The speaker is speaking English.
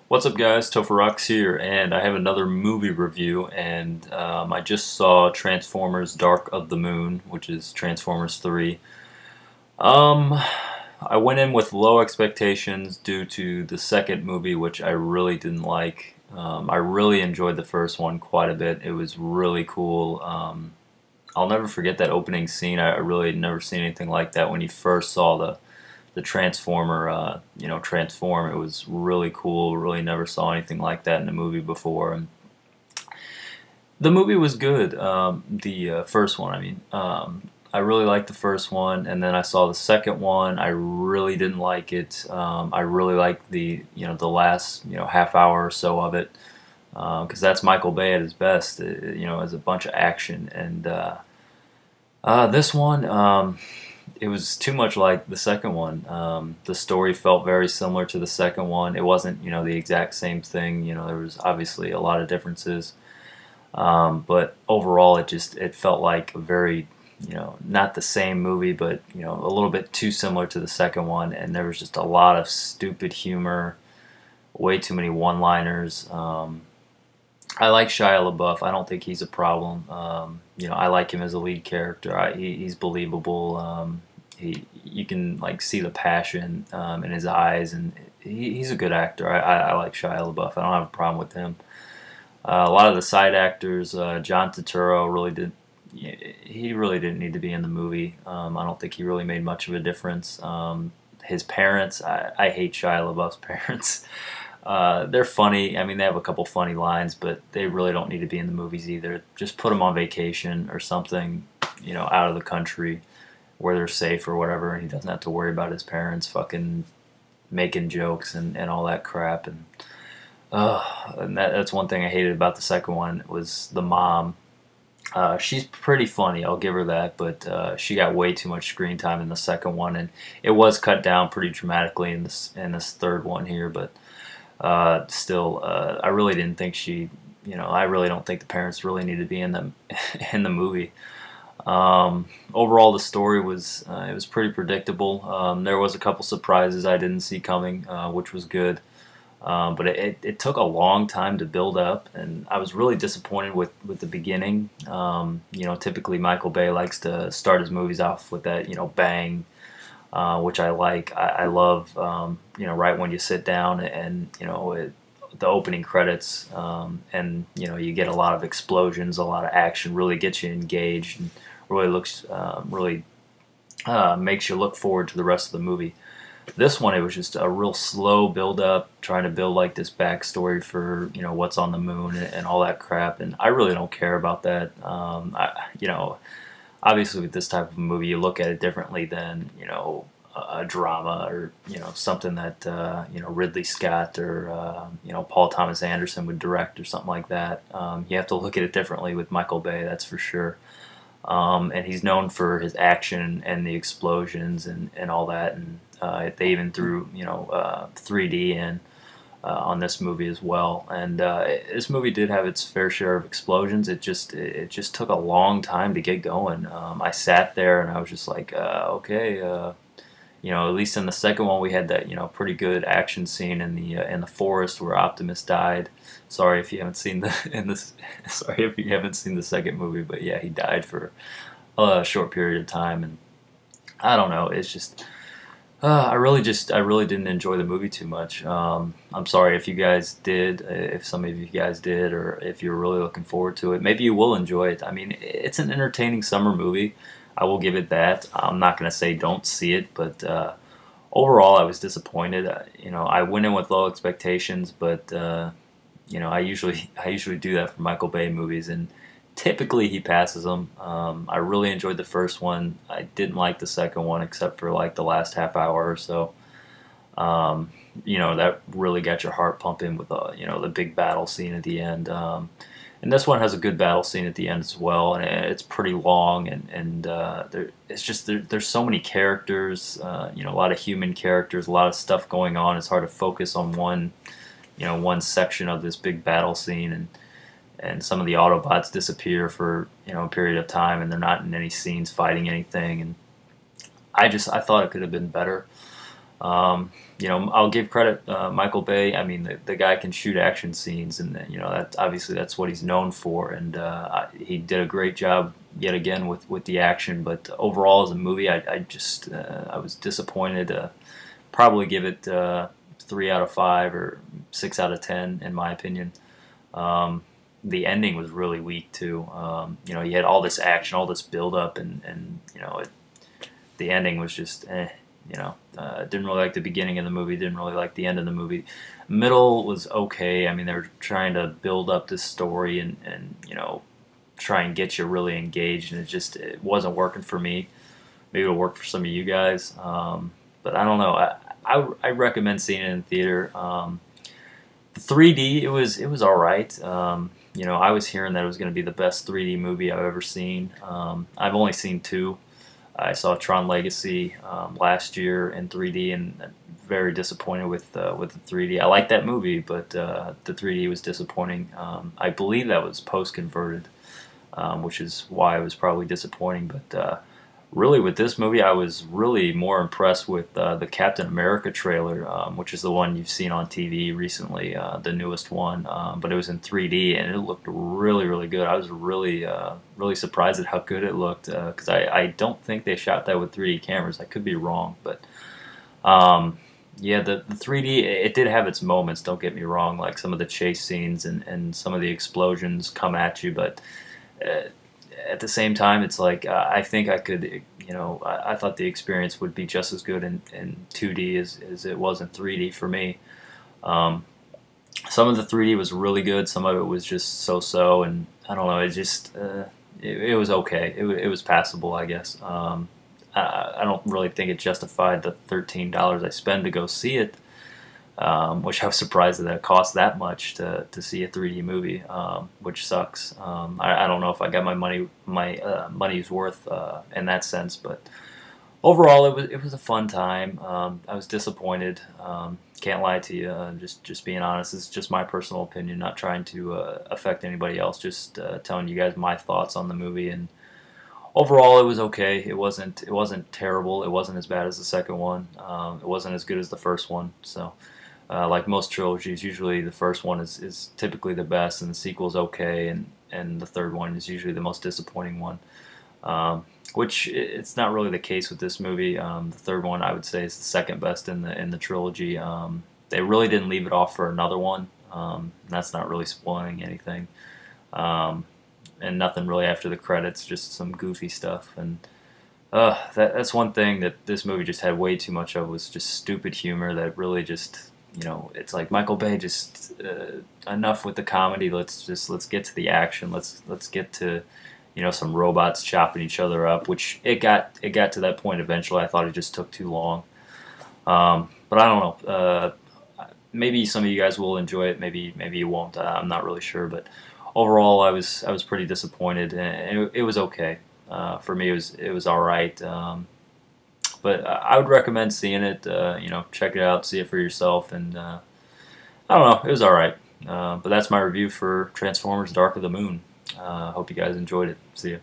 What's up, guys? Topher here, and I have another movie review. And I just saw Transformers: Dark of the Moon, which is Transformers 3. Um, I went in with low expectations due to the second movie, which I really didn't like. I really enjoyed the first one quite a bit. It was really cool. I'll never forget that opening scene. I really had never seen anything like that when you first saw the Transformer, transform. It was really cool. Really never saw anything like that in a movie before. And the movie was good. The first one, I mean. I really liked the first one, and then I saw the second one. I really didn't like it. I really liked the last half hour or so of it, because that's Michael Bay at his best. As a bunch of action. And this one, it was too much like the second one. The story felt very similar to the second one. It wasn't, the exact same thing. There was obviously a lot of differences. But overall, it felt like a very, not the same movie, but, a little bit too similar to the second one. And there was just a lot of stupid humor, way too many one-liners. I like Shia LaBeouf. I don't think he's a problem. I like him as a lead character. He's believable. You can like see the passion in his eyes, and he's a good actor. I like Shia LaBeouf. I don't have a problem with him. A lot of the side actors, John Turturro really did. He really didn't need to be in the movie. I don't think he really made much of a difference. His parents, I hate Shia LaBeouf's parents. They're funny. I mean, they have a couple funny lines, but they really don't need to be in the movies either. Just put them on vacation or something, out of the country where they're safe or whatever, and he doesn't have to worry about his parents fucking making jokes and all that crap. And that's one thing I hated about the second one was the mom. She's pretty funny, I'll give her that, but she got way too much screen time in the second one, and it was cut down pretty dramatically in this third one here, but still, I really didn't think I really don't think the parents really needed to be in the movie. Overall, the story it was pretty predictable. There was a couple surprises I didn't see coming, which was good. But it took a long time to build up, and I was really disappointed with the beginning. Typically Michael Bay likes to start his movies off with that, bang, which I like. I love, right when you sit down and, the opening credits, and, you get a lot of explosions, a lot of action, really gets you engaged, and really makes you look forward to the rest of the movie. This one, it was just a real slow build up, trying to build like this backstory for what's on the moon and all that crap, and I really don't care about that. Obviously with this type of movie, you look at it differently than a drama or something that Ridley Scott or Paul Thomas Anderson would direct or something like that. You have to look at it differently with Michael Bay, that's for sure. And he's known for his action and the explosions and all that, and they even threw 3D in on this movie as well. And this movie did have its fair share of explosions. It just took a long time to get going. I sat there and I was just like, okay. At least in the second one, we had that pretty good action scene in the forest where Optimus died. Sorry if you haven't seen sorry if you haven't seen the second movie, but yeah, he died for a short period of time, and I don't know. It's just I really didn't enjoy the movie too much. I'm sorry if you guys did, if some of you guys did, or if you're really looking forward to it. Maybe you will enjoy it. I mean, it's an entertaining summer movie. I will give it that. I'm not going to say don't see it, but overall I was disappointed. I went in with low expectations, but I usually do that for Michael Bay movies, and typically he passes them. I really enjoyed the first one. I didn't like the second one except for like the last half hour or so. That really got your heart pumping with the big battle scene at the end. And this one has a good battle scene at the end as well, and it's pretty long, and there's so many characters, a lot of human characters, a lot of stuff going on. It's hard to focus on one section of this big battle scene, and some of the Autobots disappear for a period of time, and they're not in any scenes fighting anything, and I thought it could have been better. You know, I'll give credit Michael Bay. I mean, the guy can shoot action scenes, and you know that obviously that's what he's known for. And he did a great job yet again with the action. But overall, as a movie, I just I was disappointed. Probably give it 3 out of 5 or 6 out of 10 in my opinion. Um, the ending was really weak too. You know, you had all this action, all this build up, and you know, the ending was just you know, didn't really like the beginning of the movie, didn't really like the end of the movie. Middle was okay. I mean, they were trying to build up this story and you know, try and get you really engaged, and it wasn't working for me. Maybe it'll work for some of you guys, but I don't know. I recommend seeing it in theater. The 3D, it was all right. You know, I was hearing that it was going to be the best 3D movie I've ever seen. I've only seen two. I saw Tron Legacy last year in 3D, and I'm very disappointed with the 3D. I liked that movie, but the 3D was disappointing. I believe that was post-converted, which is why it was probably disappointing. But really, with this movie, I was really more impressed with the Captain America trailer, which is the one you've seen on TV recently, the newest one. But it was in 3D, and it looked really, really good. I was really surprised at how good it looked, because I don't think they shot that with 3D cameras. I could be wrong, but yeah, the 3D, it did have its moments. Don't get me wrong, like some of the chase scenes and some of the explosions come at you, but Uh, at the same time, it's like I think I could, you know, I thought the experience would be just as good in 2D as it was in 3D for me. Um, some of the 3D was really good, some of it was just so-so, and I don't know, it was okay. It was passable, I guess. I don't really think it justified the $13 I spent to go see it, which I was surprised that it cost that much to see a 3D movie, which sucks. I don't know if I got my money's worth in that sense, but overall it was a fun time. I was disappointed. Can't lie to you. Just being honest, it's just my personal opinion, not trying to affect anybody else. Just telling you guys my thoughts on the movie, and overall, it was okay. It wasn't terrible. It wasn't as bad as the second one. It wasn't as good as the first one. So, like most trilogies, usually the first one is typically the best, and the sequel's okay, and the third one is usually the most disappointing one. Which it's not really the case with this movie. The third one, I would say, is the second best in the trilogy. They really didn't leave it off for another one. That's not really spoiling anything. Um, and nothing really after the credits, just some goofy stuff. And that's one thing that this movie just had way too much of, was just stupid humor that really just, you know, it's like Michael Bay, just enough with the comedy. Let's get to the action. Let's get to, you know, some robots chopping each other up, which it got to that point eventually. I thought it just took too long. But I don't know. Maybe some of you guys will enjoy it. Maybe you won't. I'm not really sure. But overall, I was pretty disappointed, and it was okay. For me, it was all right. But I would recommend seeing it. You know, check it out, see it for yourself, and I don't know, it was all right. But that's my review for Transformers: Dark of the Moon. Hope you guys enjoyed it. See ya.